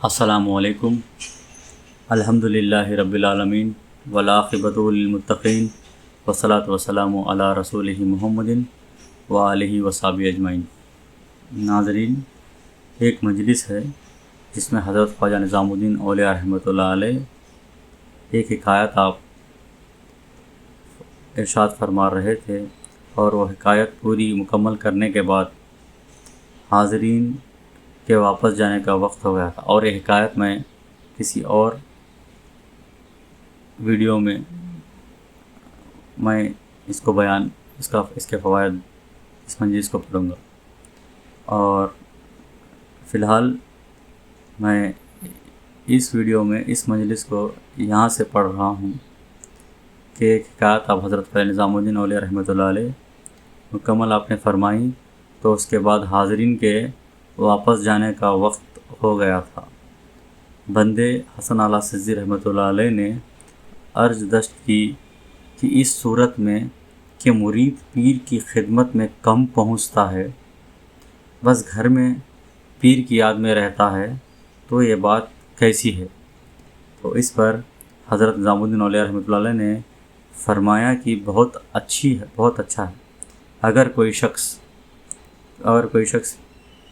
السلام علیکم۔ الحمدللہ رب العالمین والعاقبۃ للمتقین والصلاۃ والسلام علی رسولہ محمد وآلہ وصحبہ اجمعین۔ ناظرین، ایک مجلس ہے جس میں حضرت خواجہ نظام الدین اولیاء رحمۃ اللہ علیہ ایک حکایت آپ ارشاد فرما رہے تھے، اور وہ حکایت پوری مکمل کرنے کے بعد حاضرین کے واپس جانے کا وقت ہو گیا تھا، اور یہ حکایت میں کسی اور ویڈیو میں اس کو اس کے فوائد اس مجلس کو پڑھوں گا، اور فی الحال میں اس ویڈیو میں اس مجلس کو یہاں سے پڑھ رہا ہوں کہ ایک حکایت آپ حضرت خواجہ نظام الدین اولیاء رحمۃ اللہ علیہ مکمل آپ نے فرمائی، تو اس کے بعد حاضرین کے واپس جانے کا وقت ہو گیا تھا۔ بندے حسن اعلیٰ سجدی رحمۃ اللہ علیہ نے عرض دشت کی کہ اس صورت میں کہ مرید پیر کی خدمت میں کم پہنچتا ہے، بس گھر میں پیر کی یاد میں رہتا ہے، تو یہ بات کیسی ہے؟ تو اس پر حضرت نظام الدین اولیاء رحمۃ اللہ علیہ نے فرمایا کہ بہت اچھا ہے۔ اگر کوئی شخص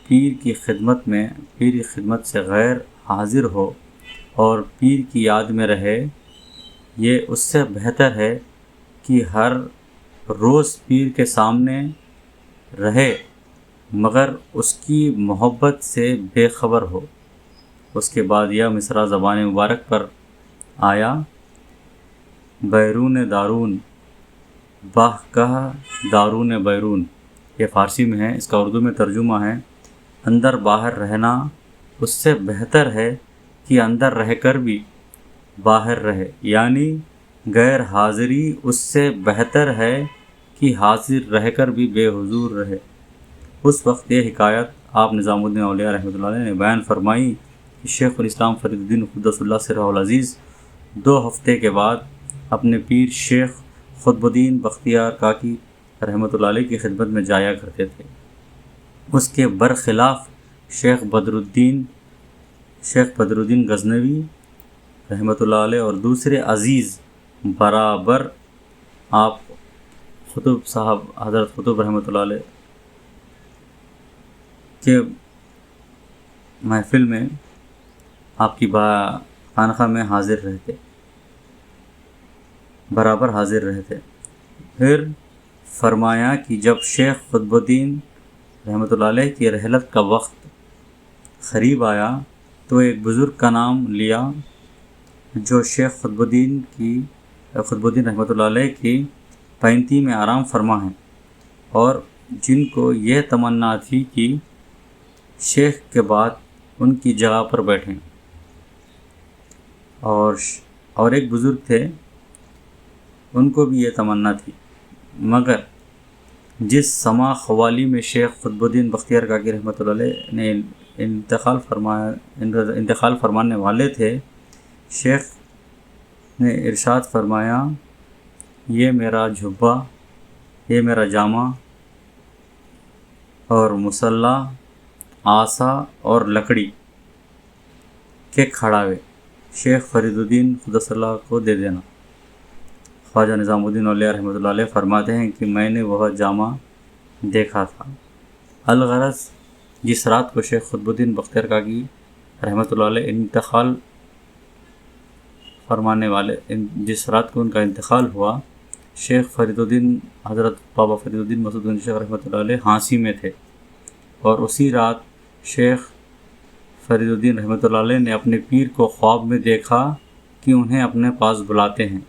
پیر کی خدمت سے غیر حاضر ہو اور پیر کی یاد میں رہے، یہ اس سے بہتر ہے کہ ہر روز پیر کے سامنے رہے مگر اس کی محبت سے بے خبر ہو۔ اس کے بعد یہ مصرع زبان مبارک پر آیا: بیرون دارون باہ کہ دارون بیرون۔ یہ فارسی میں ہے، اس کا اردو میں ترجمہ ہے: اندر باہر رہنا اس سے بہتر ہے کہ اندر رہ کر بھی باہر رہے، یعنی غیر حاضری اس سے بہتر ہے کہ حاضر رہ کر بھی بے حضور رہے۔ اس وقت یہ حکایت آپ نظام الدین اولیاء رحمۃ اللہ علیہ نے بیان فرمائی کہ شیخ الاسلام فرید الدین قدس اللہ سرہ العزیز 2 ہفتے کے بعد اپنے پیر شیخ قطب الدین بختیار کاکی رحمۃ اللہ علیہ کی خدمت میں جایا کرتے تھے۔ اس کے برخلاف شیخ بدر الدین غزنوی رحمۃ اللہ علیہ اور دوسرے عزیز برابر آپ حضرت قطب رحمۃ اللہ علیہ کے محفل میں آپ کی خانقاہ میں برابر حاضر رہتے۔ پھر فرمایا کہ جب شیخ قطب الدین رحمۃ اللہ علیہ کی رحلت کا وقت قریب آیا تو ایک بزرگ کا نام لیا جو شیخ قطب الدین رحمۃ اللہ علیہ کی 35 میں آرام فرما ہیں، اور جن کو یہ تمنا تھی کہ شیخ کے بعد ان کی جگہ پر بیٹھیں، اور ایک بزرگ تھے، ان کو بھی یہ تمنا تھی، مگر جس سما خوالی میں شیخ قطب الدین بختیار کاکی رحمۃ اللہ علیہ نے انتقال فرمانے والے تھے، شیخ نے ارشاد فرمایا: یہ میرا جھبا، یہ میرا جامہ اور مصلح، آسا اور لکڑی کے کھڑاوے شیخ فرید الدین قدس اللہ کو دے دینا۔ خواجہ نظام الدین اولیاء رحمۃ اللہ علیہ فرماتے ہیں کہ میں نے وہ جامہ دیکھا تھا۔ الغرض جس رات کو شیخ قطب الدین بختیار کاکی رحمۃ اللہ علیہ جس رات کو ان کا انتقال ہوا، شیخ فرید الدین حضرت بابا فرید الدین مسعود گنج شیخ رحمۃ اللہ علیہ ہانسی میں تھے، اور اسی رات شیخ فرید الدین رحمۃ اللہ علیہ نے اپنے پیر کو خواب میں دیکھا کہ انہیں اپنے پاس بلاتے ہیں۔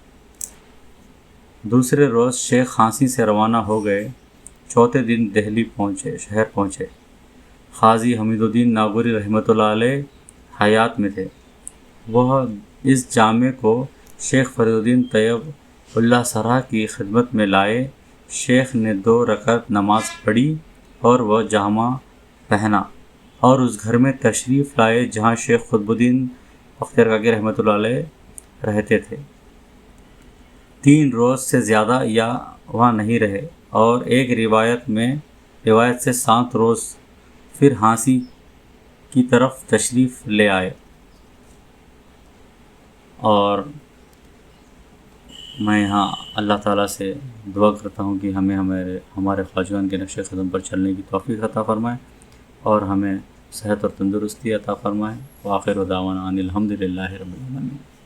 دوسرے روز شیخ ہانسی سے روانہ ہو گئے۔ چوتھے دن دہلی شہر پہنچے۔ قاضی حمید الدین ناگوری رحمۃ اللہ علیہ حیات میں تھے۔ وہ اس جامے کو شیخ فرید الدین طیب اللہ سرہ کی خدمت میں لائے۔ شیخ نے 2 رکعت نماز پڑھی اور وہ جامہ پہنا اور اس گھر میں تشریف لائے جہاں شیخ قطب الدین بختیار کاکی رحمۃ اللہ علیہ رہتے تھے۔ 3 روز سے زیادہ وہاں نہیں رہے، اور ایک روایت سے 7 روز پھر ہانسی کی طرف تشریف لے آئے۔ اور میں یہاں اللہ تعالیٰ سے دعا کرتا ہوں کہ ہمیں ہمارے خواجگان کے نقش قدم پر چلنے کی توفیق عطا فرمائے اور ہمیں صحت اور تندرستی عطا فرمائے۔ وآخر دعوانا ان الحمد للہ رب العالمین۔